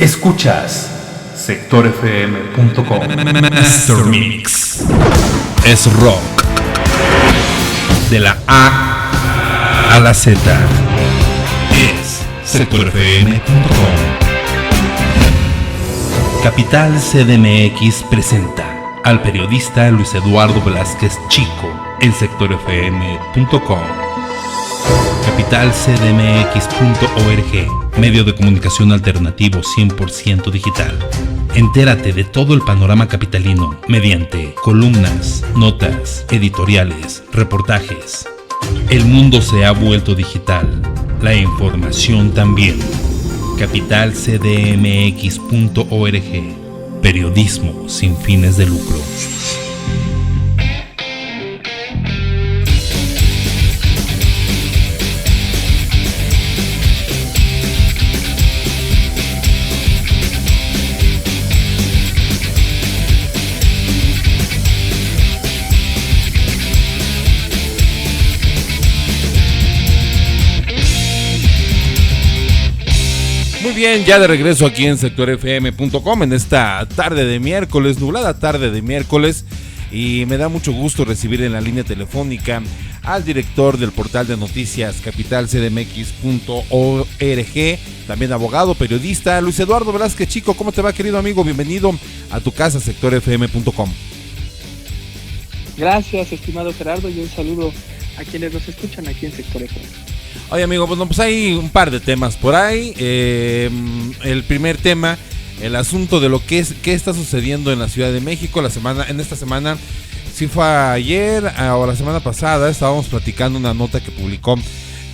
Escuchas sectorfm.com. Master Mix. Es rock. De la A a la Z. Es sectorfm.com. Capital CDMX presenta al periodista Luis Eduardo Velázquez Chico en sectorfm.com. capitalcdmx.org, medio de comunicación alternativo 100% digital. Entérate de todo el panorama capitalino mediante columnas, notas, editoriales, reportajes. El mundo se ha vuelto digital, la información también. capitalcdmx.org, periodismo sin fines de lucro. Muy bien, ya de regreso aquí en sectorfm.com en esta tarde de miércoles, nublada tarde de miércoles, y me da mucho gusto recibir en la línea telefónica al director del portal de noticias capitalcdmx.org, también abogado, periodista, Luis Eduardo Velázquez Chico. ¿Cómo te va, querido amigo? Bienvenido a tu casa, sectorfm.com. Gracias, estimado Gerardo, y un saludo a quienes nos escuchan aquí en Sector FM. Oye, amigo, pues hay un par de temas por ahí. El primer tema, el asunto de lo que qué está sucediendo en la Ciudad de México en esta semana. Si fue ayer o la semana pasada, estábamos platicando una nota que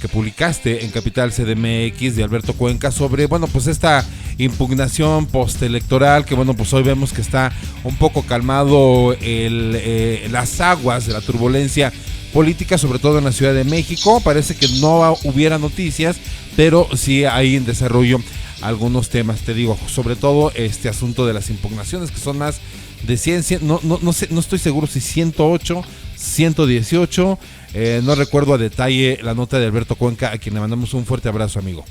publicaste en Capital CDMX de Alberto Cuenca sobre, pues esta impugnación postelectoral que, pues hoy vemos que está un poco calmado las aguas de la turbulencia política, sobre todo en la Ciudad de México. Parece que no hubiera noticias, pero sí hay en desarrollo algunos temas, te digo, sobre todo este asunto de las impugnaciones, que son más de 100, no sé, no estoy seguro si 108, 118, no recuerdo a detalle la nota de Alberto Cuenca, a quien le mandamos un fuerte abrazo, amigo.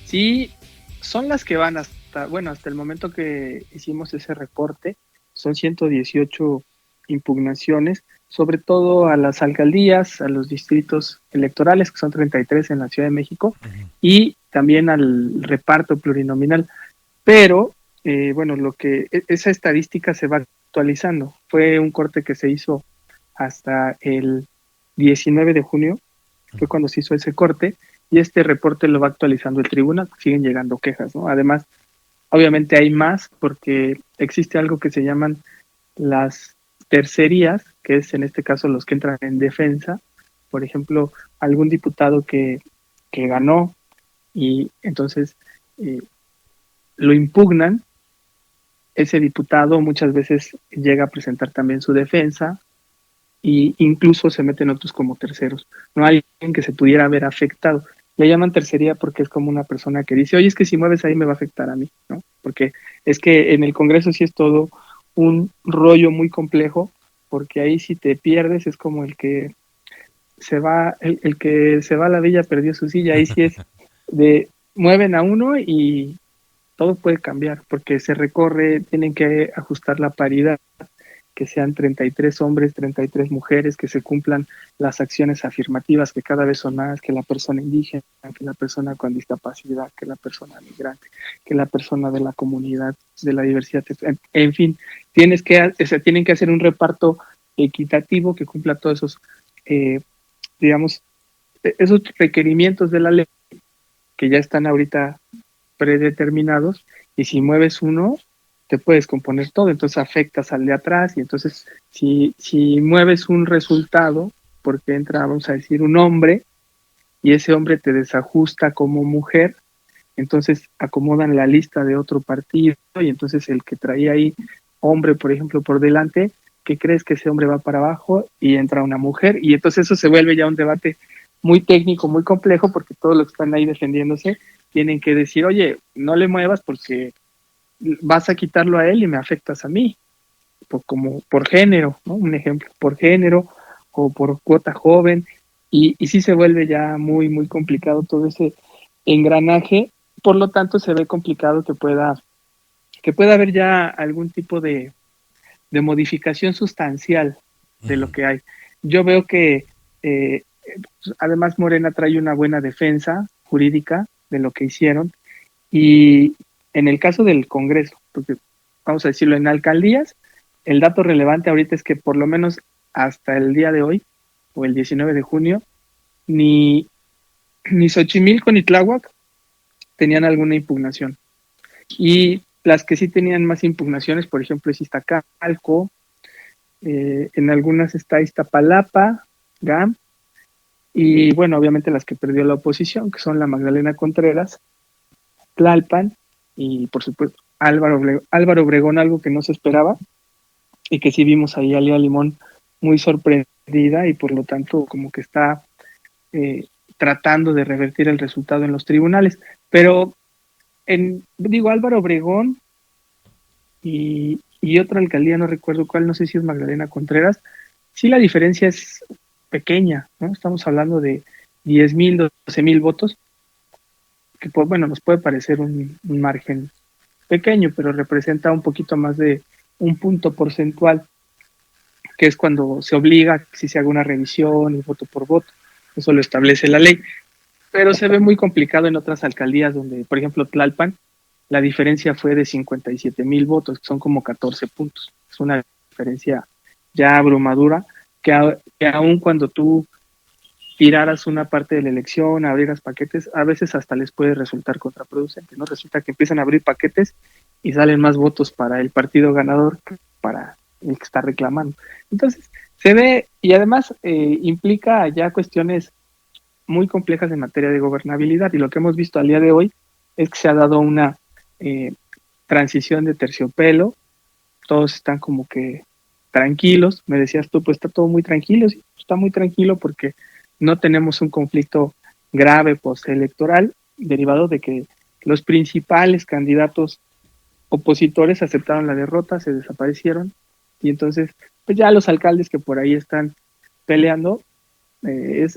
Sí, son las que van hasta el momento que hicimos ese reporte, son 118 impugnaciones, sobre todo a las alcaldías, a los distritos electorales, que son 33 en la Ciudad de México, y también al reparto plurinominal. Pero, esa estadística se va actualizando. Fue un corte que se hizo hasta el 19 de junio, fue cuando se hizo ese corte, y este reporte lo va actualizando el tribunal. Siguen llegando quejas, ¿no? Además, obviamente hay más, porque existe algo que se llaman las tercerías, que es en este caso los que entran en defensa. Por ejemplo, algún diputado que ganó y entonces lo impugnan, ese diputado muchas veces llega a presentar también su defensa e incluso se meten otros como terceros. No hay alguien que se pudiera haber afectado. Le llaman tercería porque es como una persona que dice, oye, es que si mueves ahí me va a afectar a mí, ¿no? Porque es que en el Congreso sí es todo un rollo muy complejo, porque ahí si te pierdes es como el que se va, el que se va a la villa perdió su silla. Ahí sí es de mueven a uno y todo puede cambiar, porque se recorre, tienen que ajustar la paridad, que sean 33 hombres, 33 mujeres, que se cumplan las acciones afirmativas, que cada vez son más, que la persona indígena, que la persona con discapacidad, que la persona migrante, que la persona de la comunidad, de la diversidad, en fin, tienen que hacer un reparto equitativo que cumpla todos esos, esos requerimientos de la ley que ya están ahorita predeterminados, y si mueves uno, te puedes componer todo, entonces afectas al de atrás, y entonces si mueves un resultado, porque entra, vamos a decir, un hombre, y ese hombre te desajusta como mujer, entonces acomodan la lista de otro partido, y entonces el que traía ahí hombre, por ejemplo, por delante, ¿qué crees? Que ese hombre va para abajo y entra una mujer, y entonces eso se vuelve ya un debate muy técnico, muy complejo, porque todos los que están ahí defendiéndose tienen que decir, oye, no le muevas porque vas a quitarlo a él y me afectas a mí, como por género, ¿no? Un ejemplo, por género o por cuota joven, y sí se vuelve ya muy, muy complicado todo ese engranaje por lo tanto se ve complicado que pueda haber ya algún tipo de modificación sustancial de lo que hay. Yo veo que además Morena trae una buena defensa jurídica de lo que hicieron, y en el caso del Congreso, porque vamos a decirlo, en alcaldías, el dato relevante ahorita es que por lo menos hasta el día de hoy, o el 19 de junio, ni Xochimilco ni Tláhuac tenían alguna impugnación. Y las que sí tenían más impugnaciones, por ejemplo, es Iztacalco, en algunas está Iztapalapa, GAM, y bueno, obviamente las que perdió la oposición, que son la Magdalena Contreras, Tlalpan y por supuesto Álvaro Obregón, algo que no se esperaba y que sí vimos ahí a Lía Limón muy sorprendida y por lo tanto como que está tratando de revertir el resultado en los tribunales. Pero digo, Álvaro Obregón y otra alcaldía, no recuerdo cuál, no sé si es Magdalena Contreras, sí la diferencia es pequeña, ¿no? Estamos hablando de 10,000, 12,000 votos, que pues, bueno, nos puede parecer un margen pequeño, pero representa un poquito más de un punto porcentual, que es cuando se obliga que si se haga una revisión y voto por voto. Eso lo establece la ley. Pero se ve muy complicado en otras alcaldías donde, por ejemplo, Tlalpan, la diferencia fue de 57,000 votos, que son como 14 puntos. Es una diferencia ya abrumadora, que aun cuando tú tiraras una parte de la elección, abrieras paquetes, a veces hasta les puede resultar contraproducente, ¿no? Resulta que empiezan a abrir paquetes y salen más votos para el partido ganador que para el que está reclamando. Entonces, se ve, y además implica ya cuestiones muy complejas en materia de gobernabilidad, y lo que hemos visto al día de hoy es que se ha dado una transición de terciopelo, todos están como que tranquilos, me decías tú, pues está todo muy tranquilo, sí, está muy tranquilo porque no tenemos un conflicto grave postelectoral derivado de que los principales candidatos opositores aceptaron la derrota, se desaparecieron, y entonces pues ya los alcaldes que por ahí están peleando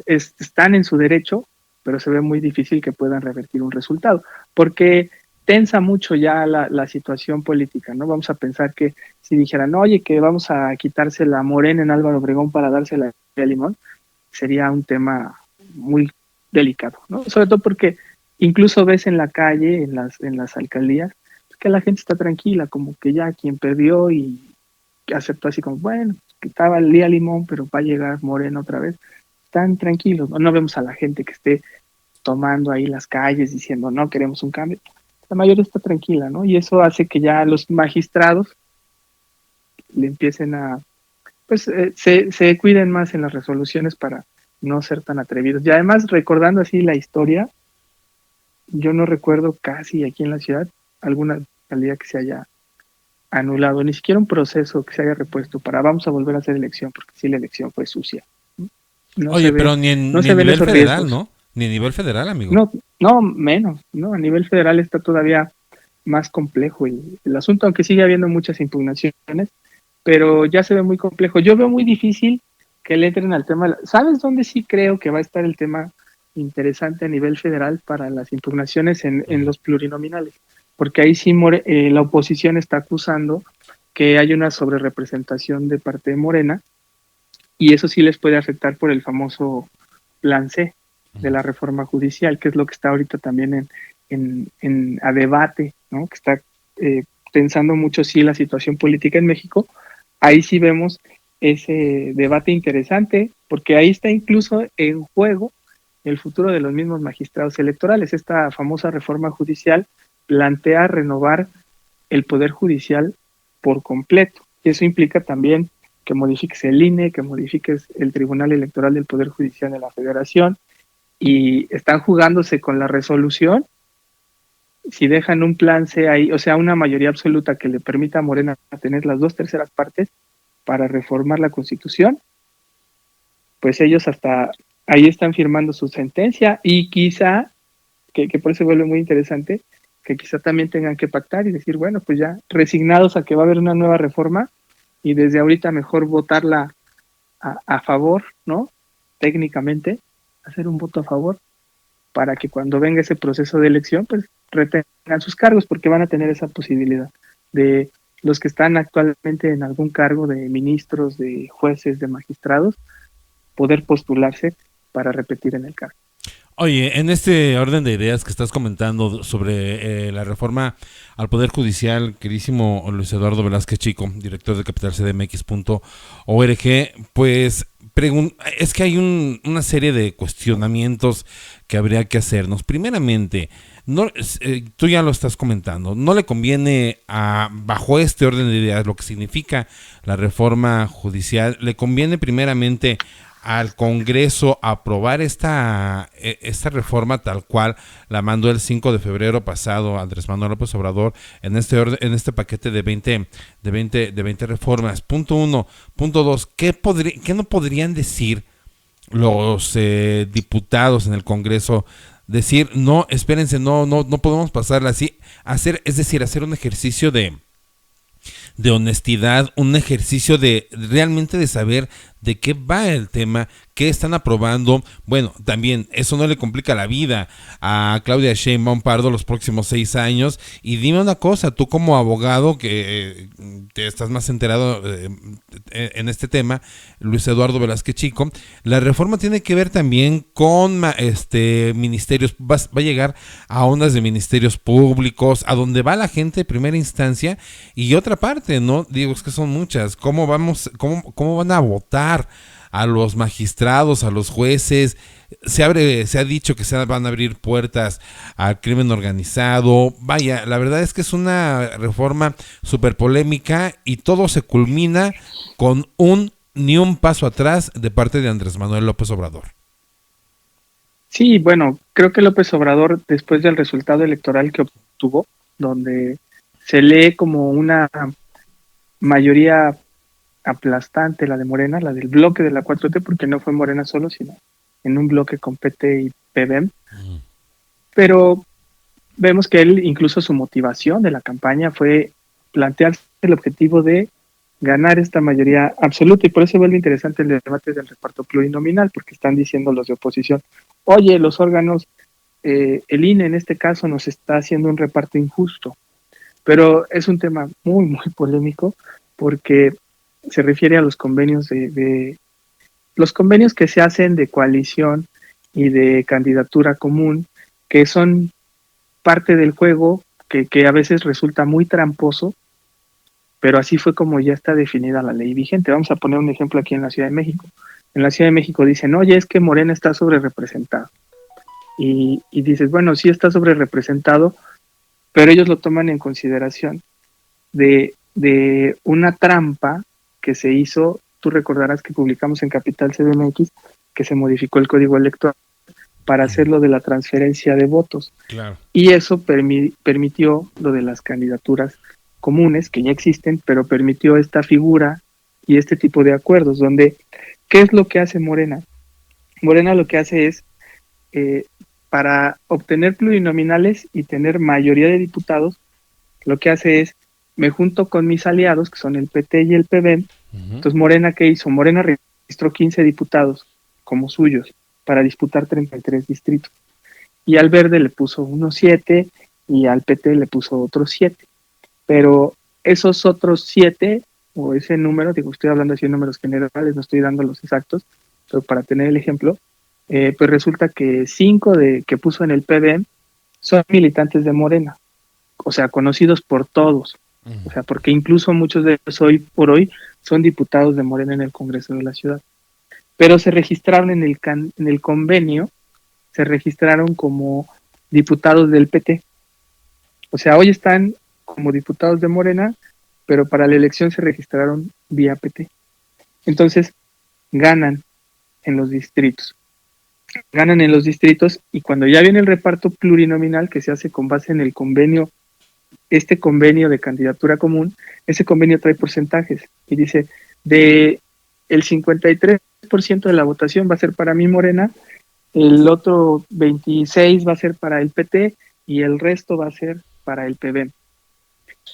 están en su derecho, pero se ve muy difícil que puedan revertir un resultado, porque tensa mucho ya la situación política, ¿no? Vamos a pensar que si dijeran, oye, que vamos a quitarse la Morena en Álvaro Obregón para dársela a Limón, sería un tema muy delicado, ¿no? Sobre todo porque incluso ves en la calle, en las alcaldías, que la gente está tranquila, como que ya quien perdió y aceptó así como, bueno, que estaba el día Limón, pero va a llegar Morena otra vez. Están tranquilos, ¿no? No vemos a la gente que esté tomando ahí las calles diciendo, no, queremos un cambio. La mayoría está tranquila, ¿no? Y eso hace que ya los magistrados le empiecen a, pues se cuiden más en las resoluciones para no ser tan atrevidos. Y además, recordando así la historia, yo no recuerdo casi aquí en la ciudad alguna alcaldía que se haya anulado, ni siquiera un proceso que se haya repuesto para vamos a volver a hacer elección, porque sí la elección fue sucia. No Oye, se ve, pero no ni se en ven nivel esos federal, riesgos. ¿no? Ni en nivel federal, amigo. No, no, menos, ¿no? A nivel federal está todavía más complejo el asunto, aunque sigue habiendo muchas impugnaciones, pero ya se ve muy complejo. Yo veo muy difícil que le entren al tema. ¿Sabes dónde sí creo que va a estar el tema interesante a nivel federal para las impugnaciones en los plurinominales? Porque ahí sí la oposición está acusando que hay una sobrerepresentación de parte de Morena, y eso sí les puede afectar por el famoso plan C de la reforma judicial, que es lo que está ahorita también a debate, ¿no? Que está pensando mucho sí la situación política en México. Ahí sí vemos ese debate interesante, porque ahí está incluso en juego el futuro de los mismos magistrados electorales. Esta famosa reforma judicial plantea renovar el poder judicial por completo, y eso implica también que modifiques el INE, que modifiques el Tribunal Electoral del Poder Judicial de la Federación, y están jugándose con la resolución. Si dejan un plan C ahí, o sea, una mayoría absoluta que le permita a Morena tener las 2/3 para reformar la Constitución, pues ellos hasta ahí están firmando su sentencia, y quizá, que por eso se vuelve muy interesante, que quizá también tengan que pactar y decir, bueno, pues ya resignados a que va a haber una nueva reforma, y desde ahorita mejor votarla a favor, ¿no? Técnicamente, hacer un voto a favor para que cuando venga ese proceso de elección, pues retengan sus cargos, porque van a tener esa posibilidad de los que están actualmente en algún cargo de ministros, de jueces, de magistrados, poder postularse para repetir en el cargo. Oye, en este orden de ideas que estás comentando sobre la reforma al Poder Judicial, queridísimo Luis Eduardo Velázquez Chico, director de capitalcdmx.org, pues es que hay una serie de cuestionamientos que habría que hacernos. Primeramente, no, tú ya lo estás comentando, no le conviene bajo este orden de ideas, lo que significa la reforma judicial, le conviene primeramente al Congreso aprobar esta reforma tal cual la mandó el 5 de febrero pasado Andrés Manuel López Obrador en este paquete de 20 reformas. Punto uno. Punto dos, ¿qué no podrían decir los diputados en el Congreso? Decir, no, espérense, no podemos pasarla así, hacer un ejercicio de honestidad, un ejercicio de realmente de saber de qué va el tema, qué están aprobando. Bueno, también eso no le complica la vida a Claudia Sheinbaum Pardo los próximos 6 años. Y dime una cosa, tú como abogado que te estás más enterado en este tema, Luis Eduardo Velázquez Chico, la reforma tiene que ver también con ministerios, va a llegar a ondas de ministerios públicos, a donde va la gente de primera instancia. Y otra parte, ¿no? Digo, es que son muchas. ¿Cómo van a votar a los magistrados, a los jueces? Se ha dicho que se van a abrir puertas al crimen organizado. Vaya, la verdad es que es una reforma súper polémica y todo se culmina con ni un paso atrás de parte de Andrés Manuel López Obrador. Sí, bueno, creo que López Obrador, después del resultado electoral que obtuvo, donde se lee como una mayoría aplastante la de Morena, la del bloque de la 4T, porque no fue Morena solo, sino en un bloque con PT y PBM. Pero vemos que él, incluso su motivación de la campaña fue plantearse el objetivo de ganar esta mayoría absoluta, y por eso se vuelve interesante el debate del reparto plurinominal, porque están diciendo los de oposición, oye, los órganos, el INE en este caso nos está haciendo un reparto injusto, pero es un tema muy, muy polémico, porque se refiere a los convenios los convenios que se hacen de coalición y de candidatura común, que son parte del juego, que a veces resulta muy tramposo, pero así fue como ya está definida la ley vigente. Vamos a poner un ejemplo aquí en la Ciudad de México. En la Ciudad de México dicen, oye, es que Morena está sobre representado. Y dices, bueno, sí está sobre representado, pero ellos lo toman en consideración de una trampa que se hizo. Tú recordarás que publicamos en Capital CDMX que se modificó el código electoral para hacer lo de la transferencia de votos. Claro. Y eso permitió lo de las candidaturas comunes, que ya existen, pero permitió esta figura y este tipo de acuerdos, donde, ¿qué es lo que hace Morena? Morena lo que hace es, para obtener plurinominales y tener mayoría de diputados, lo que hace es, me junto con mis aliados, que son el PT y el PBM. Entonces, Morena, ¿qué hizo? Morena registró 15 diputados como suyos para disputar 33 distritos. Y al Verde le puso unos 7 y al PT le puso otros 7. Pero esos otros 7, o ese número, digo, estoy hablando así de números generales, no estoy dando los exactos, pero para tener el ejemplo, pues resulta que 5 que puso en el PBM son militantes de Morena, o sea, conocidos por todos. O sea, porque incluso muchos de ellos hoy por hoy son diputados de Morena en el Congreso de la Ciudad. Pero se registraron en el convenio, se registraron como diputados del PT. O sea, hoy están como diputados de Morena, pero para la elección se registraron vía PT. Entonces, ganan en los distritos. Ganan en los distritos, y cuando ya viene el reparto plurinominal que se hace con base en el convenio, este convenio de candidatura común, ese convenio trae porcentajes y dice, de el 53% de la votación va a ser para mí Morena, el otro 26% va a ser para el PT y el resto va a ser para el PBM.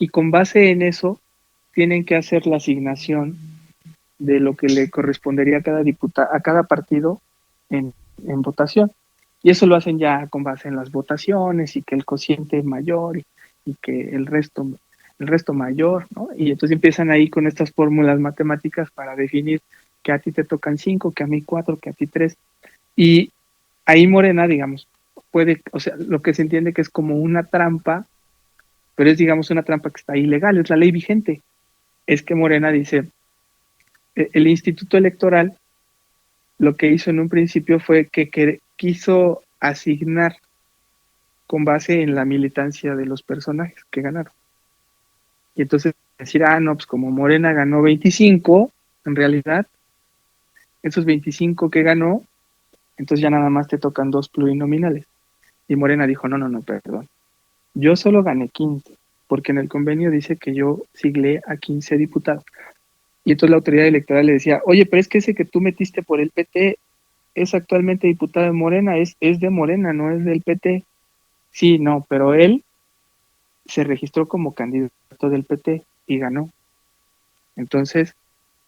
Y con base en eso tienen que hacer la asignación de lo que le correspondería a cada partido en votación. Y eso lo hacen ya con base en las votaciones y que el cociente mayor y que el resto mayor, ¿no? Y entonces empiezan ahí con estas fórmulas matemáticas para definir que a ti te tocan 5, que a mí 4, que a ti 3. Y ahí Morena, digamos, puede, o sea, lo que se entiende que es como una trampa, pero es, digamos, una trampa que está ilegal, es la ley vigente. Es que Morena dice, el Instituto Electoral lo que hizo en un principio fue que quiso asignar con base en la militancia de los personajes que ganaron. Y entonces decir, no, pues como Morena ganó 25, en realidad, esos 25 que ganó, entonces ya nada más te tocan 2 plurinominales. Y Morena dijo, no, no, no, perdón. Yo solo gané 15, porque en el convenio dice que yo siglé a 15 diputados. Y entonces la autoridad electoral le decía, oye, pero es que ese que tú metiste por el PT es actualmente diputado de Morena, es de Morena, no es del PT. Sí, no, pero él se registró como candidato del PT y ganó. Entonces,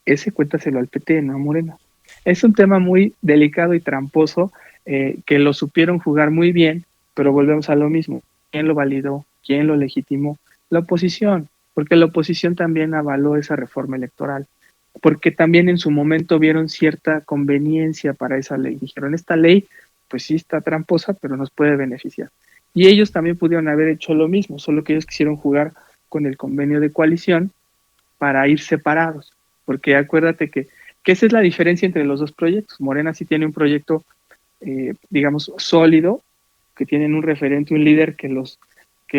ese cuéntaselo al PT, no a Morena. Es un tema muy delicado y tramposo, que lo supieron jugar muy bien, pero volvemos a lo mismo. ¿Quién lo validó? ¿Quién lo legitimó? La oposición, porque la oposición también avaló esa reforma electoral, porque también en su momento vieron cierta conveniencia para esa ley. Dijeron, esta ley, pues sí está tramposa, pero nos puede beneficiar. Y ellos también pudieron haber hecho lo mismo, solo que ellos quisieron jugar con el convenio de coalición para ir separados, porque acuérdate que esa es la diferencia entre los dos proyectos. Morena sí tiene un proyecto, digamos, sólido, que tienen un referente, un líder que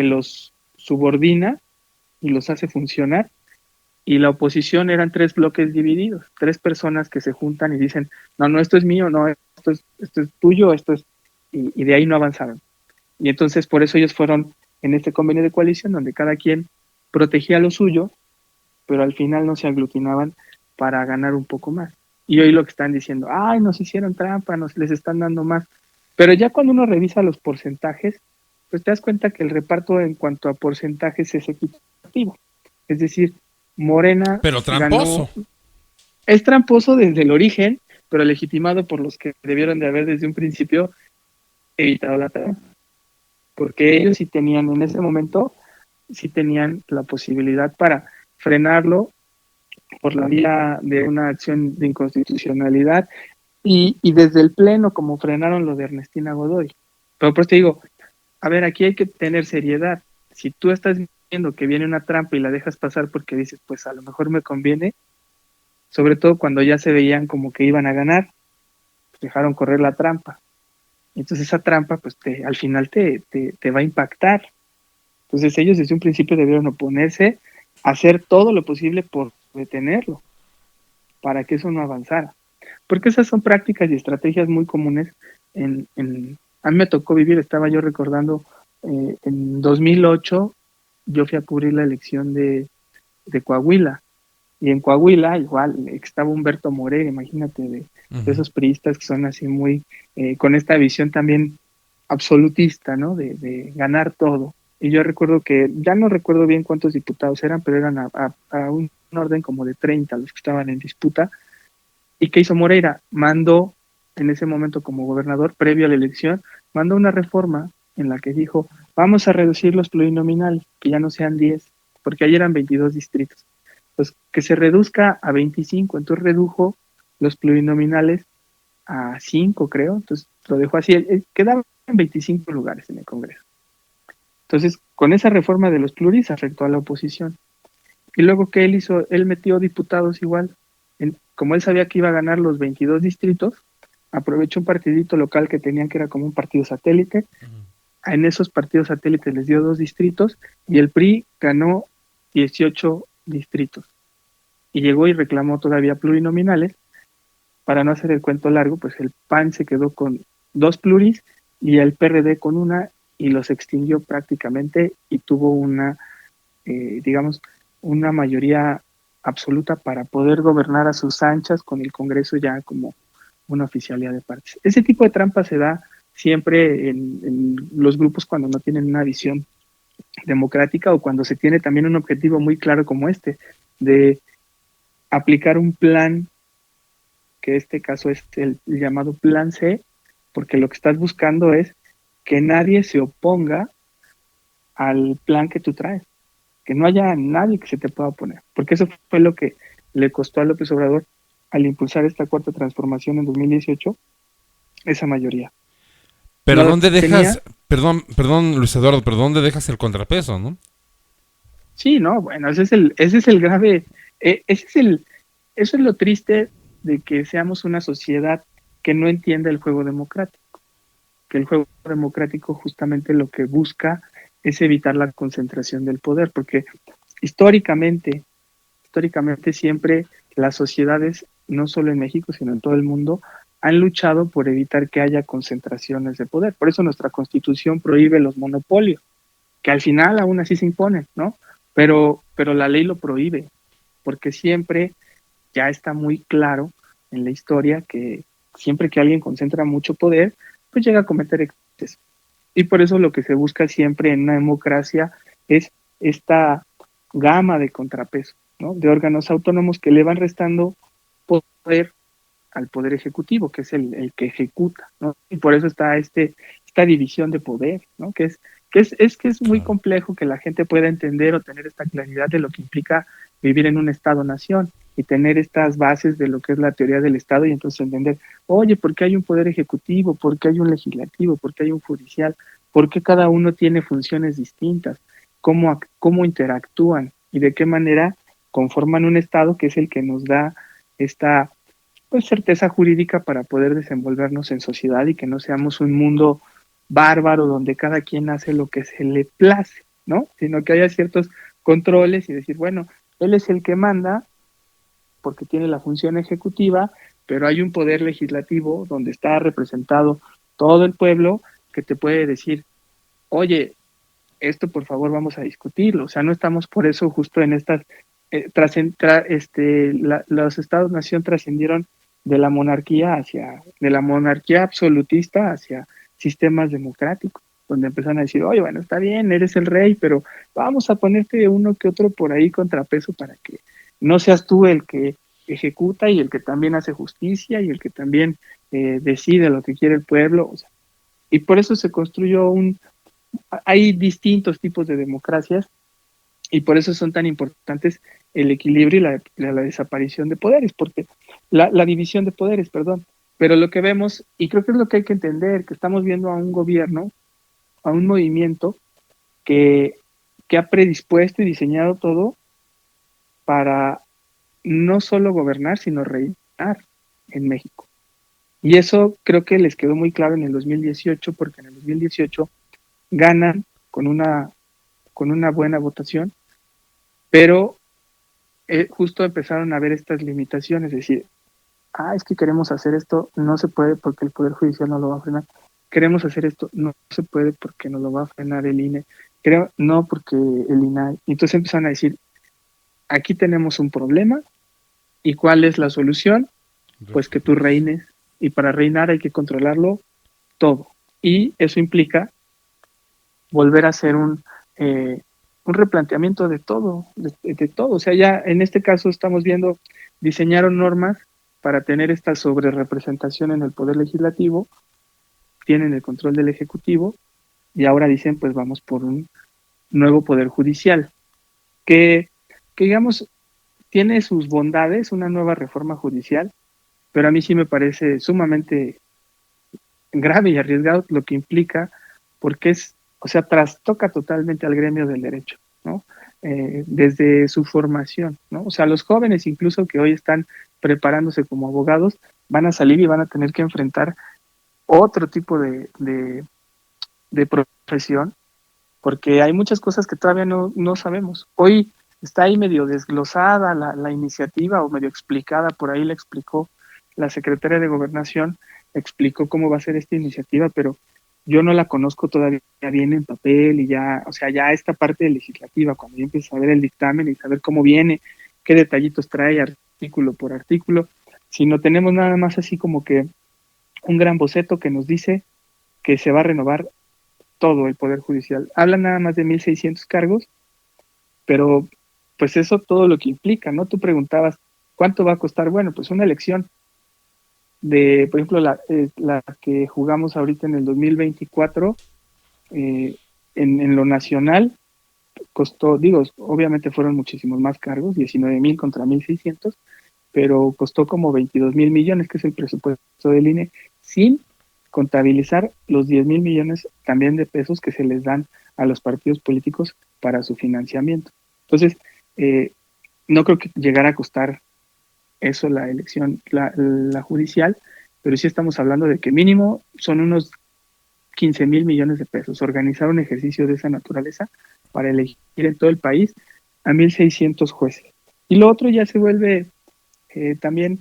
los subordina y los hace funcionar, y la oposición eran 3 bloques divididos, 3 personas que se juntan y dicen, no, no, esto es mío, no, esto es tuyo, esto es, y de ahí no avanzaron. Y entonces por eso ellos fueron en este convenio de coalición donde cada quien protegía lo suyo, pero al final no se aglutinaban para ganar un poco más. Y hoy lo que están diciendo, ay, nos hicieron trampa, nos les están dando más. Pero ya cuando uno revisa los porcentajes, pues te das cuenta que el reparto en cuanto a porcentajes es equitativo. Es decir, Morena Pero ganó, tramposo. es tramposo desde el origen, pero legitimado por los que debieron de haber desde un principio evitado la trampa. Porque ellos sí tenían en ese momento, sí tenían la posibilidad para frenarlo por la vía de una acción de inconstitucionalidad y desde el Pleno como frenaron lo de Ernestina Godoy. Pero pues te digo, a ver, aquí hay que tener seriedad. Si tú estás viendo que viene una trampa y la dejas pasar porque dices, pues a lo mejor me conviene, sobre todo cuando ya se veían como que iban a ganar, pues dejaron correr la trampa. Entonces esa trampa, pues al final te va a impactar. Entonces ellos desde un principio debieron oponerse, hacer todo lo posible por detenerlo, para que eso no avanzara. Porque esas son prácticas y estrategias muy comunes a mí me tocó vivir, estaba yo recordando, en 2008 yo fui a cubrir la elección de Coahuila, y en Coahuila igual estaba Humberto Moreira, imagínate, de esos priistas que son así muy, con esta visión también absolutista, ¿no? De ganar todo. Y yo recuerdo que, ya no recuerdo bien cuántos diputados eran, pero eran a un orden como de 30 los que estaban en disputa. ¿Y qué hizo Moreira? Mandó, en ese momento como gobernador, previo a la elección, mandó una reforma en la que dijo, vamos a reducir los plurinominales, que ya no sean 10, porque ayer eran 22 distritos. Pues que se reduzca a 25, entonces redujo los plurinominales a 5, creo, entonces lo dejó así, quedaban 25 lugares en el Congreso. Entonces, con esa reforma de los pluris afectó a la oposición. Y luego, ¿qué él hizo? Él metió diputados igual. Como él sabía que iba a ganar los 22 distritos, aprovechó un partidito local que tenían que era como un partido satélite. En esos partidos satélites les dio 2 distritos y el PRI ganó 18 distritos. Y llegó y reclamó todavía plurinominales. Para no hacer el cuento largo, pues el PAN se quedó con 2 pluris y el PRD con una y los extinguió prácticamente y tuvo una, digamos, una mayoría absoluta para poder gobernar a sus anchas con el Congreso ya como una oficialidad de partes. Ese tipo de trampa se da siempre en los grupos cuando no tienen una visión democrática o cuando se tiene también un objetivo muy claro como este, de aplicar un plan, que este caso es el llamado Plan C, porque lo que estás buscando es que nadie se oponga al plan que tú traes, que no haya nadie que se te pueda oponer, porque eso fue lo que le costó a López Obrador al impulsar esta cuarta transformación en 2018, esa mayoría. Pero No ¿dónde tenía, dejas, perdón Luis Eduardo, pero ¿dónde dejas el contrapeso, no? sí, no, bueno, ese es el grave, eso es lo triste de que seamos una sociedad que no entiende el juego democrático, que el juego democrático justamente lo que busca es evitar la concentración del poder, porque históricamente, históricamente siempre las sociedades, no solo en México, sino en todo el mundo, han luchado por evitar que haya concentraciones de poder. Por eso nuestra constitución prohíbe los monopolios, que al final aún así se imponen, ¿no? Pero la ley lo prohíbe, porque siempre ya está muy claro en la historia que siempre que alguien concentra mucho poder, pues llega a cometer excesos. Y por eso lo que se busca siempre en una democracia es esta gama de contrapesos, ¿no? De órganos autónomos que le van restando poder al poder ejecutivo, que es el que ejecuta, ¿no? Y por eso está esta división de poder, ¿no? Que es muy Claro. complejo que la gente pueda entender o tener esta claridad de lo que implica vivir en un Estado-nación y tener estas bases de lo que es la teoría del Estado y entonces entender, oye, ¿por qué hay un poder ejecutivo? ¿Por qué hay un legislativo? ¿Por qué hay un judicial? ¿Por qué cada uno tiene funciones distintas? ¿Cómo interactúan? ¿Y de qué manera conforman un Estado que es el que nos da esta pues certeza jurídica para poder desenvolvernos en sociedad y que no seamos un mundo bárbaro donde cada quien hace lo que se le place, ¿no? Sino que haya ciertos controles y decir, bueno, él es el que manda porque tiene la función ejecutiva, pero hay un poder legislativo donde está representado todo el pueblo que te puede decir, oye, esto por favor vamos a discutirlo, o sea, no estamos por eso justo en estas, los estados-nación trascendieron de la monarquía absolutista hacia sistemas democráticos, donde empezaron a decir, oye, bueno, está bien, eres el rey, pero vamos a ponerte uno que otro por ahí contrapeso para que no seas tú el que ejecuta y el que también hace justicia y el que también decide lo que quiere el pueblo, o sea, y por eso se construyó hay distintos tipos de democracias y por eso son tan importantes el equilibrio y la desaparición de poderes, porque la división de poderes, perdón. Pero lo que vemos, y creo que es lo que hay que entender, que estamos viendo a un gobierno, a un movimiento que, que ha predispuesto y diseñado todo para no solo gobernar, sino reinar en México. Y eso creo que les quedó muy claro en el 2018, porque en el 2018 ganan con una buena votación, pero justo empezaron a ver estas limitaciones, es decir, es que queremos hacer esto, no se puede porque el Poder Judicial no lo va a frenar, queremos hacer esto, no se puede porque no lo va a frenar el INE, no porque el INAI, entonces empezaron a decir, aquí tenemos un problema, ¿y cuál es la solución? Pues que tú reines, y para reinar hay que controlarlo todo, y eso implica volver a hacer un replanteamiento de todo, de todo. O sea, ya en este caso estamos viendo, diseñaron normas para tener esta sobrerepresentación en el poder legislativo, tienen el control del ejecutivo y ahora dicen, pues vamos por un nuevo poder judicial, que, que digamos, tiene sus bondades, una nueva reforma judicial, pero a mí sí me parece sumamente grave y arriesgado lo que implica, porque o sea, trastoca totalmente al gremio del derecho, ¿no? Desde su formación, ¿no? O sea, los jóvenes incluso que hoy están preparándose como abogados, van a salir y van a tener que enfrentar otro tipo de profesión, porque hay muchas cosas que todavía no sabemos. Hoy está ahí medio desglosada la iniciativa o medio explicada, por ahí la explicó la secretaria de Gobernación, explicó cómo va a ser esta iniciativa, pero yo no la conozco todavía bien en papel y ya, o sea, ya esta parte legislativa, cuando yo empiezo a ver el dictamen y saber cómo viene, qué detallitos trae artículo por artículo, si no tenemos nada más así como que un gran boceto que nos dice que se va a renovar todo el Poder Judicial. Hablan nada más de 1.600 cargos, pero pues eso todo lo que implica, ¿no? Tú preguntabas, ¿cuánto va a costar? Bueno, pues una elección por ejemplo, la que jugamos ahorita en el 2024, en lo nacional, costó, digo, obviamente fueron muchísimos más cargos, 19,000 contra 1,600, pero costó como 22,000 millones, que es el presupuesto del INE, sin contabilizar los 10,000 millones también de pesos que se les dan a los partidos políticos para su financiamiento. Entonces, no creo que llegara a costar eso la elección, la judicial, pero sí estamos hablando de que mínimo son unos 15,000 millones de pesos. Organizar un ejercicio de esa naturaleza para elegir en todo el país a 1,600 jueces. Y lo otro ya se vuelve también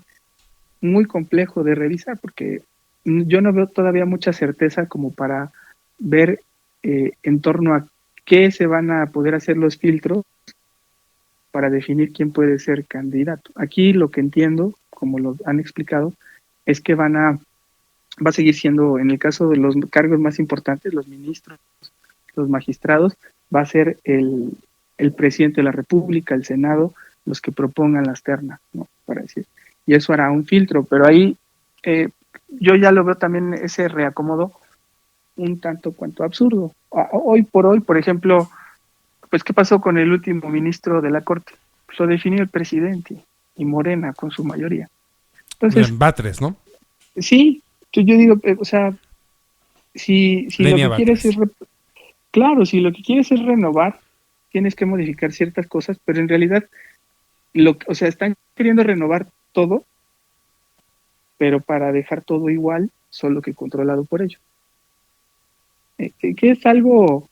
muy complejo de revisar, porque yo no veo todavía mucha certeza como para ver en torno a qué se van a poder hacer los filtros para definir quién puede ser candidato. Aquí lo que entiendo, como lo han explicado, es que va a seguir siendo, en el caso de los cargos más importantes, los ministros, los magistrados, va a ser el presidente de la República, el Senado, los que propongan las ternas, ¿no? Para decir. Y eso hará un filtro, pero ahí yo ya lo veo también ese reacomodo un tanto cuanto absurdo. Hoy por hoy, por ejemplo, pues ¿qué pasó con el último ministro de la Corte? Pues lo definió el presidente y Morena con su mayoría. Entonces, Batres, ¿no? sí, yo digo, o sea, si lo que quieres es, claro, si lo que quieres es renovar, tienes que modificar ciertas cosas, pero en realidad, o sea, están queriendo renovar todo, pero para dejar todo igual, solo que controlado por ellos. Que es algo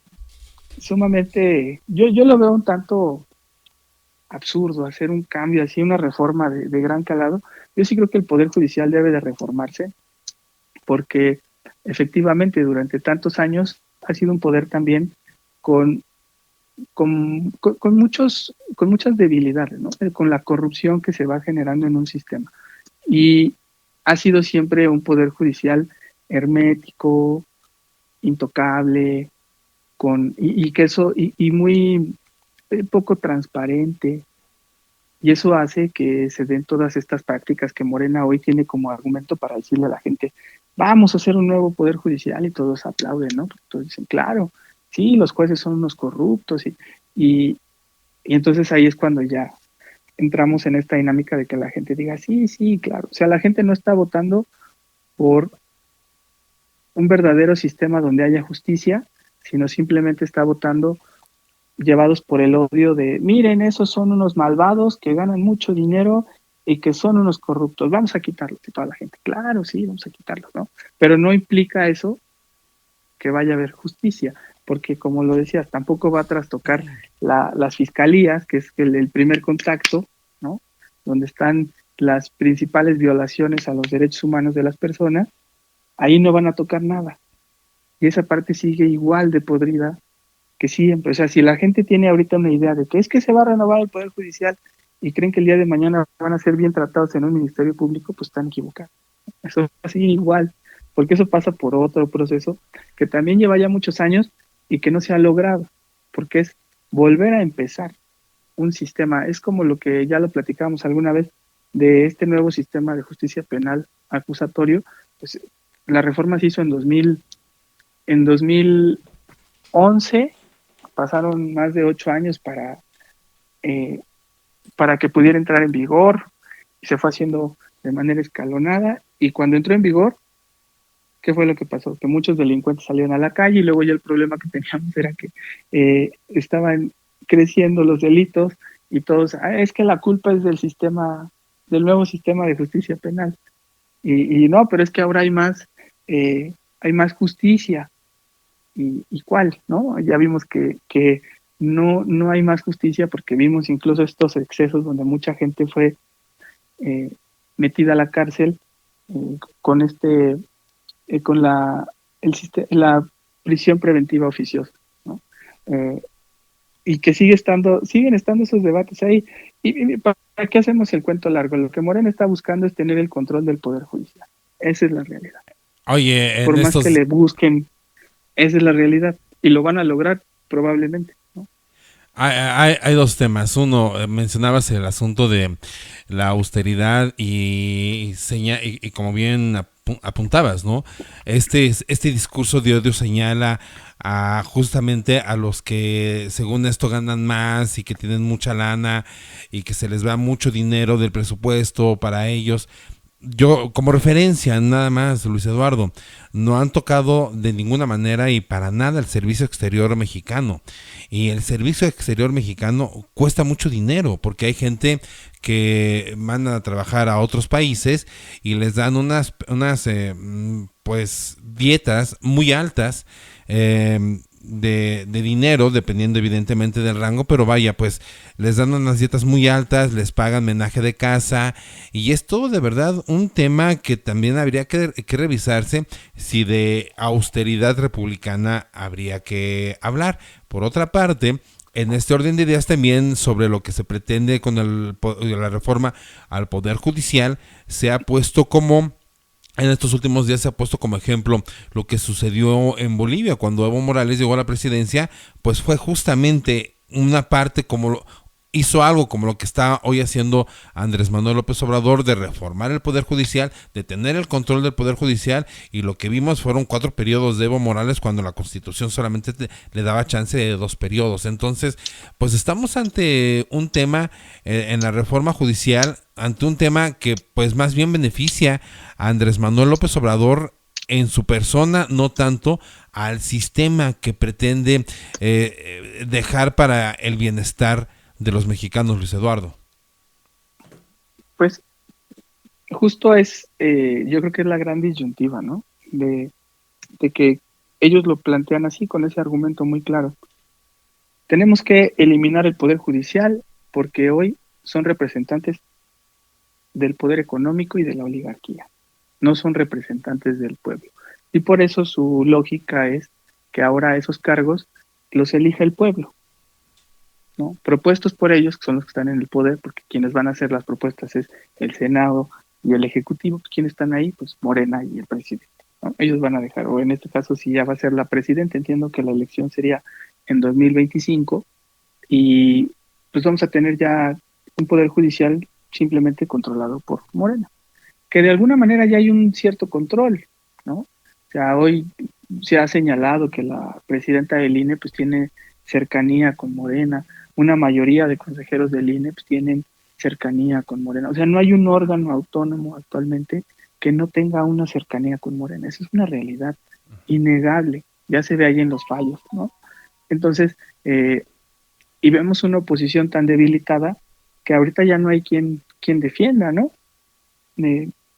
sumamente, yo lo veo un tanto absurdo, hacer un cambio así, una reforma de gran calado. Yo sí creo que el Poder Judicial debe de reformarse, porque efectivamente durante tantos años ha sido un poder también con muchas debilidades, ¿no? Con la corrupción que se va generando en un sistema. Y ha sido siempre un poder judicial hermético, intocable, y muy poco transparente. Y eso hace que se den todas estas prácticas que Morena hoy tiene como argumento para decirle a la gente, vamos a hacer un nuevo poder judicial, y todos aplauden, ¿no? Todos dicen, claro, sí, los jueces son unos corruptos, y entonces ahí es cuando ya entramos en esta dinámica de que la gente diga, sí, sí, claro. O sea, la gente no está votando por un verdadero sistema donde haya justicia, sino simplemente está votando llevados por el odio de, miren, esos son unos malvados que ganan mucho dinero y que son unos corruptos, vamos a quitarlos. Y toda la gente, claro, sí, vamos a quitarlos, ¿no? Pero no implica eso que vaya a haber justicia, porque como lo decías, tampoco va a trastocar las fiscalías, que es el primer contacto, ¿no? Donde están las principales violaciones a los derechos humanos de las personas, ahí no van a tocar nada. Y esa parte sigue igual de podrida que siempre. O sea, si la gente tiene ahorita una idea de que es que se va a renovar el Poder Judicial y creen que el día de mañana van a ser bien tratados en un ministerio público, pues están equivocados. Eso va a seguir igual, porque eso pasa por otro proceso que también lleva ya muchos años y que no se ha logrado, porque es volver a empezar un sistema. Es como lo que ya lo platicábamos alguna vez de este nuevo sistema de justicia penal acusatorio. Pues la reforma se hizo en 2011, pasaron más de 8 años para que pudiera entrar en vigor, y se fue haciendo de manera escalonada, y cuando entró en vigor, ¿qué fue lo que pasó? Que muchos delincuentes salieron a la calle, y luego ya el problema que teníamos era que estaban creciendo los delitos, y todos, es que la culpa es del nuevo sistema de justicia penal, y no, pero es que ahora hay más justicia. ¿Y cuál? ¿No? Ya vimos que no hay más justicia, porque vimos incluso estos excesos donde mucha gente fue metida a la cárcel con la prisión preventiva oficiosa, ¿no? Y que siguen estando esos debates ahí. ¿Y para qué hacemos el cuento largo? Lo que Morena está buscando es tener el control del Poder Judicial. Esa es la realidad. Oye, por más que le busquen, esa es la realidad, y lo van a lograr probablemente, ¿no? Hay dos temas. Uno, mencionabas el asunto de la austeridad y como bien apuntabas, ¿no? Este discurso de odio señala justamente a los que según esto ganan más y que tienen mucha lana y que se les va mucho dinero del presupuesto para ellos. Yo, como referencia, nada más, Luis Eduardo, no han tocado de ninguna manera y para nada el servicio exterior mexicano. Y el servicio exterior mexicano cuesta mucho dinero porque hay gente que mandan a trabajar a otros países y les dan pues dietas muy altas, de dinero, dependiendo evidentemente del rango, pero vaya, pues les dan unas dietas muy altas, les pagan menaje de casa, y es todo de verdad un tema que también habría que revisarse si de austeridad republicana habría que hablar. Por otra parte, en este orden de ideas también sobre lo que se pretende con la reforma al Poder Judicial, se ha puesto como en estos últimos días se ha puesto como ejemplo lo que sucedió en Bolivia cuando Evo Morales llegó a la presidencia, pues fue justamente una parte hizo algo como lo que está hoy haciendo Andrés Manuel López Obrador de reformar el Poder Judicial, de tener el control del Poder Judicial, y lo que vimos fueron 4 periodos de Evo Morales cuando la Constitución solamente le daba chance de 2 periodos. Entonces, pues estamos ante un tema en la reforma judicial, ante un tema que pues más bien beneficia a Andrés Manuel López Obrador en su persona, no tanto al sistema que pretende dejar para el bienestar de los mexicanos, Luis Eduardo. Pues justo yo creo que es la gran disyuntiva, ¿no? De que ellos lo plantean así, con ese argumento muy claro. Tenemos que eliminar el Poder Judicial porque hoy son representantes del poder económico y de la oligarquía, no son representantes del pueblo. Y por eso su lógica es que ahora esos cargos los elija el pueblo, ¿no? Propuestos por ellos, que son los que están en el poder, porque quienes van a hacer las propuestas es el Senado y el Ejecutivo. Pues, ¿quiénes están ahí? Pues Morena y el presidente, ¿no? Ellos van a dejar, o en este caso, si ya va a ser la presidenta, entiendo que la elección sería en 2025, y pues vamos a tener ya un poder judicial simplemente controlado por Morena, que de alguna manera ya hay un cierto control, ¿no? O sea, hoy se ha señalado que la presidenta del INE pues tiene cercanía con Morena, una mayoría de consejeros del INE pues tienen cercanía con Morena. O sea, no hay un órgano autónomo actualmente que no tenga una cercanía con Morena. Eso es una realidad innegable. Ya se ve ahí en los fallos, ¿no? Entonces, y vemos una oposición tan debilitada que ahorita ya no hay quien defienda, ¿no?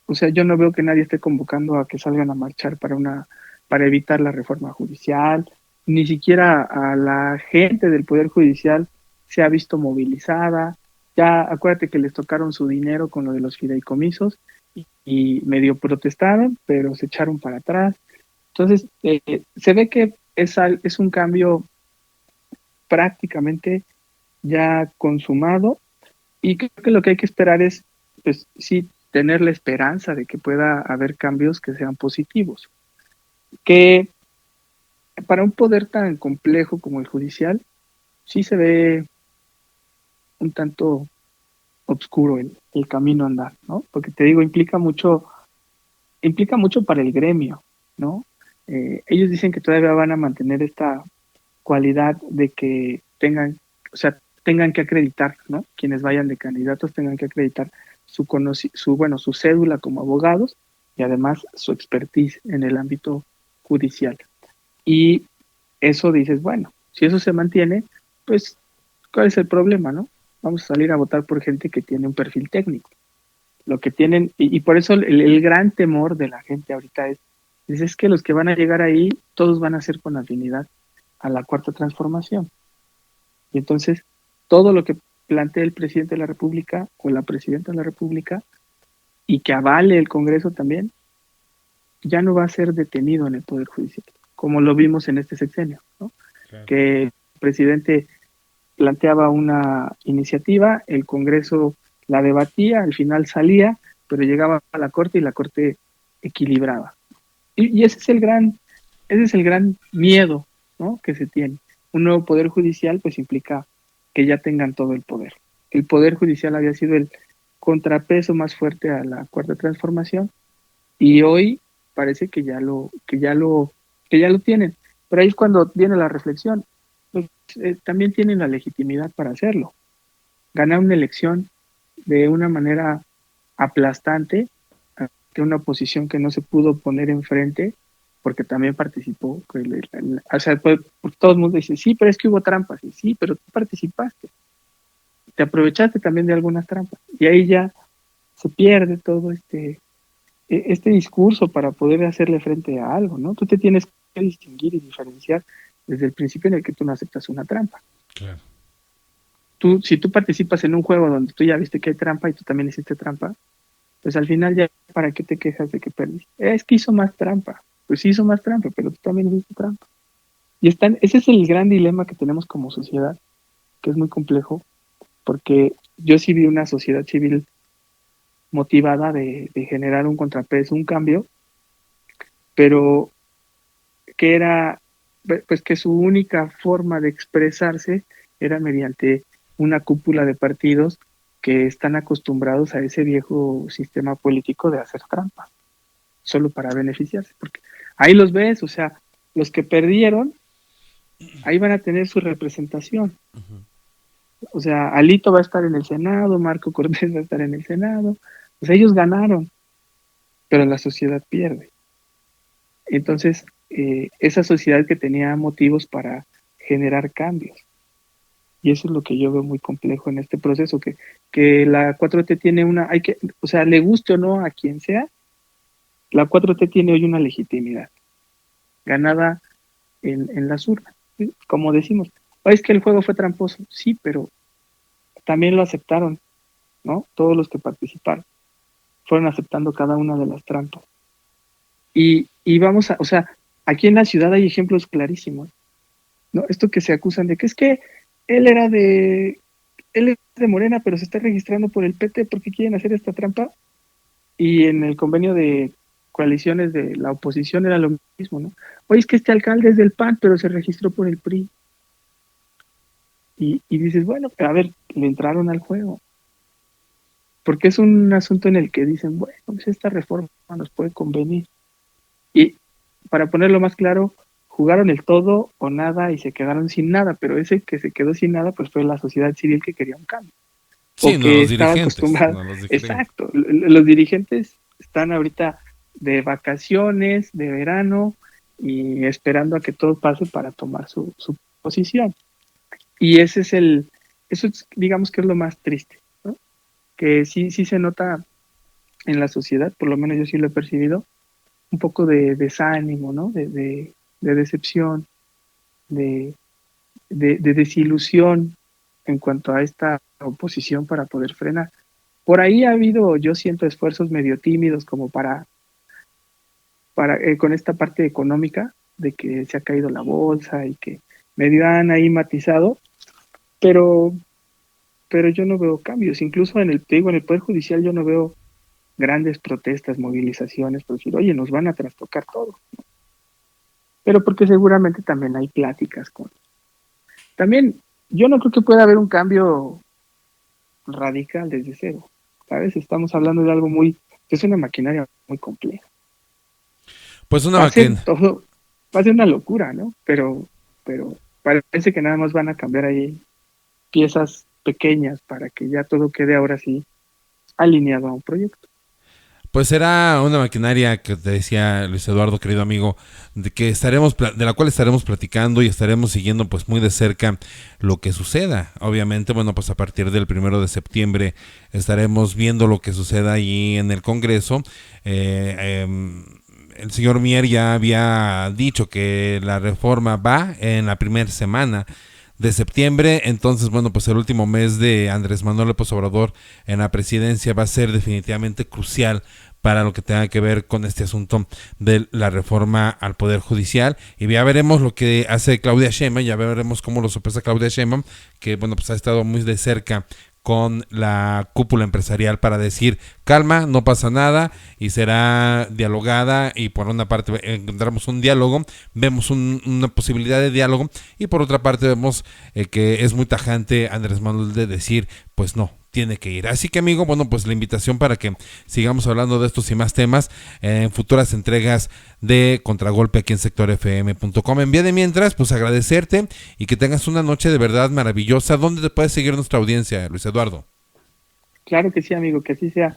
O sea, yo no veo que nadie esté convocando a que salgan a marchar para evitar la reforma judicial, ni siquiera a la gente del Poder Judicial se ha visto movilizada. Ya acuérdate que les tocaron su dinero con lo de los fideicomisos y medio protestaron, pero se echaron para atrás. Entonces, se ve que es un cambio prácticamente ya consumado, y creo que lo que hay que esperar es, pues sí, tener la esperanza de que pueda haber cambios que sean positivos. Que para un poder tan complejo como el judicial, sí se ve un tanto oscuro el camino a andar, ¿no? Porque te digo, implica mucho para el gremio, ¿no? Ellos dicen que todavía van a mantener esta cualidad de que tengan que acreditar, ¿no? Quienes vayan de candidatos tengan que acreditar su cédula como abogados y además su expertise en el ámbito judicial. Y eso dices, bueno, si eso se mantiene, pues, ¿cuál es el problema, no? Vamos a salir a votar por gente que tiene un perfil técnico. Lo que tienen, y por eso el gran temor de la gente ahorita es que los que van a llegar ahí, todos van a ser con afinidad a la Cuarta Transformación. Y entonces, todo lo que plantee el presidente de la República o la presidenta de la República, y que avale el Congreso también, ya no va a ser detenido en el Poder Judicial, como lo vimos en este sexenio, ¿no? Claro. Que el presidente planteaba una iniciativa, el Congreso la debatía, al final salía, pero llegaba a la Corte y la Corte equilibraba. Y ese es el gran miedo, ¿no?, que se tiene. Un nuevo Poder Judicial pues implica que ya tengan todo el poder. El poder judicial había sido el contrapeso más fuerte a la Cuarta Transformación y hoy parece que ya lo tienen. Pero ahí es cuando viene la reflexión. Pues, también tienen la legitimidad para hacerlo. Ganar una elección de una manera aplastante ante una oposición que no se pudo poner enfrente porque también participó. O sea, pues, todo el mundo dice, sí, pero es que hubo trampas. Y sí, pero tú participaste. Te aprovechaste también de algunas trampas. Y ahí ya se pierde todo este discurso para poder hacerle frente a algo, ¿no? Tú te tienes que distinguir y diferenciar desde el principio en el que tú no aceptas una trampa. Claro. Si tú participas en un juego donde tú ya viste que hay trampa y tú también hiciste trampa, pues al final ya, ¿para qué te quejas de que perdiste? Es que hizo más trampa. Pues sí hizo más trampa, pero tú también hiciste trampa. Y ese es el gran dilema que tenemos como sociedad, que es muy complejo, porque yo sí vi una sociedad civil motivada de generar un contrapeso, un cambio, pero que era, pues que su única forma de expresarse era mediante una cúpula de partidos que están acostumbrados a ese viejo sistema político de hacer trampa, solo para beneficiarse, porque ahí los ves, o sea, los que perdieron, ahí van a tener su representación. O sea, Alito va a estar en el Senado, Marco Cortés va a estar en el Senado, pues ellos ganaron, pero la sociedad pierde. Entonces, esa sociedad que tenía motivos para generar cambios. Y eso es lo que yo veo muy complejo en este proceso, que la 4T tiene o sea, le guste o no a quien sea, la 4T tiene hoy una legitimidad ganada en las urnas. ¿Sí? Como decimos, es que el juego fue tramposo, sí, pero también lo aceptaron, ¿no? Todos los que participaron fueron aceptando cada una de las trampas. Y vamos o sea, aquí en la ciudad hay ejemplos clarísimos, ¿no? Esto que se acusan de que es que él es de Morena, pero se está registrando por el PT porque quieren hacer esta trampa. Y en el convenio de coaliciones de la oposición era lo mismo, ¿no? Oye, es que este alcalde es del PAN, pero se registró por el PRI. Y dices, bueno, a ver, le entraron al juego. Porque es un asunto en el que dicen, bueno, pues esta reforma nos puede convenir. Y para ponerlo más claro, jugaron el todo o nada y se quedaron sin nada, pero ese que se quedó sin nada pues fue la sociedad civil que quería un cambio. Sí, no los dirigentes. Exacto, los dirigentes están ahorita de vacaciones, de verano y esperando a que todo pase para tomar su posición. Y eso es, digamos que es lo más triste, ¿no? Que sí se nota en la sociedad, por lo menos yo sí lo he percibido, un poco de desánimo, ¿no? De decepción, de desilusión en cuanto a esta oposición para poder frenar. Por ahí ha habido, yo siento, esfuerzos medio tímidos como para con esta parte económica, de que se ha caído la bolsa y que medio han ahí matizado, pero yo no veo cambios. Incluso en el Poder Judicial yo no veo grandes protestas, movilizaciones, por decir, oye, nos van a trastocar todo. Pero porque seguramente también hay pláticas También, yo no creo que pueda haber un cambio radical desde cero, ¿sabes? Estamos hablando de algo es una maquinaria muy compleja. Pues una maquinaria. Va a ser una locura, ¿no? Pero parece que nada más van a cambiar ahí piezas pequeñas para que ya todo quede ahora sí alineado a un proyecto. Pues será una maquinaria que te decía Luis Eduardo, querido amigo, de la cual estaremos platicando y estaremos siguiendo pues muy de cerca lo que suceda. Obviamente, bueno, pues a partir del 1 de septiembre estaremos viendo lo que suceda allí en el Congreso. El señor Mier ya había dicho que la reforma va en la primera semana de septiembre, entonces bueno, pues el último mes de Andrés Manuel López Obrador en la presidencia va a ser definitivamente crucial para lo que tenga que ver con este asunto de la reforma al Poder Judicial, y ya veremos lo que hace Claudia Sheinbaum, ya veremos cómo lo sopesa Claudia Sheinbaum, que bueno, pues ha estado muy de cerca con la cúpula empresarial para decir calma, no pasa nada y será dialogada, y por una parte encontramos un diálogo, vemos una posibilidad de diálogo, y por otra parte vemos que es muy tajante Andrés Manuel de decir pues no, tiene que ir. Así que, amigo, bueno, pues la invitación para que sigamos hablando de estos y más temas en futuras entregas de Contragolpe aquí en sectorfm.com. En vía de mientras, pues agradecerte y que tengas una noche de verdad maravillosa. ¿Dónde te puede seguir nuestra audiencia, Luis Eduardo? Claro que sí, amigo, que así sea.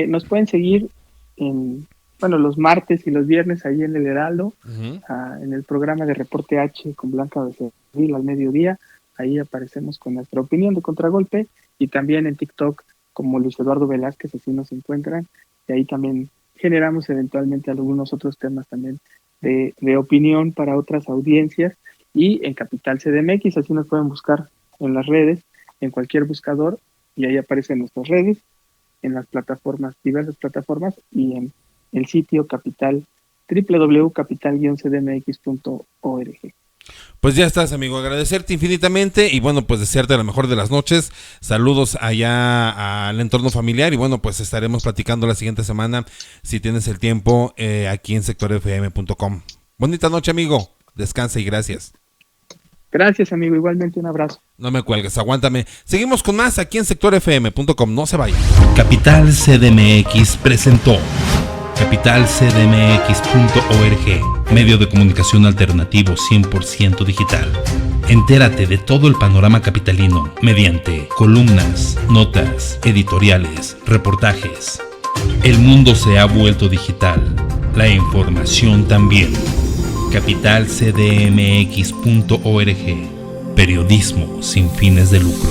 Nos pueden seguir los martes y los viernes ahí en el Heraldo, en el programa de Reporte H con Blanca Becerril al mediodía. Ahí aparecemos con nuestra opinión de Contragolpe, y también en TikTok como Luis Eduardo Velázquez, así nos encuentran, y ahí también generamos eventualmente algunos otros temas también de opinión para otras audiencias, y en Capital CDMX, así nos pueden buscar en las redes, en cualquier buscador, y ahí aparecen nuestras redes, en las plataformas, diversas plataformas, y en el sitio Capital, www.capital-cdmx.org. Pues ya estás, amigo, agradecerte infinitamente y bueno, pues desearte la mejor de las noches, saludos allá al entorno familiar, y bueno, pues estaremos platicando la siguiente semana, si tienes el tiempo, aquí en sectorfm.com. Bonita noche, amigo, descansa y gracias. Gracias, amigo, igualmente un abrazo. No me cuelgues, aguántame. Seguimos con más aquí en sectorfm.com, no se vayan. Capital CDMX presentó capitalcdmx.org, medio de comunicación alternativo 100% digital. Entérate de todo el panorama capitalino mediante columnas, notas, editoriales, reportajes. El mundo se ha vuelto digital, la información también. capitalcdmx.org, periodismo sin fines de lucro.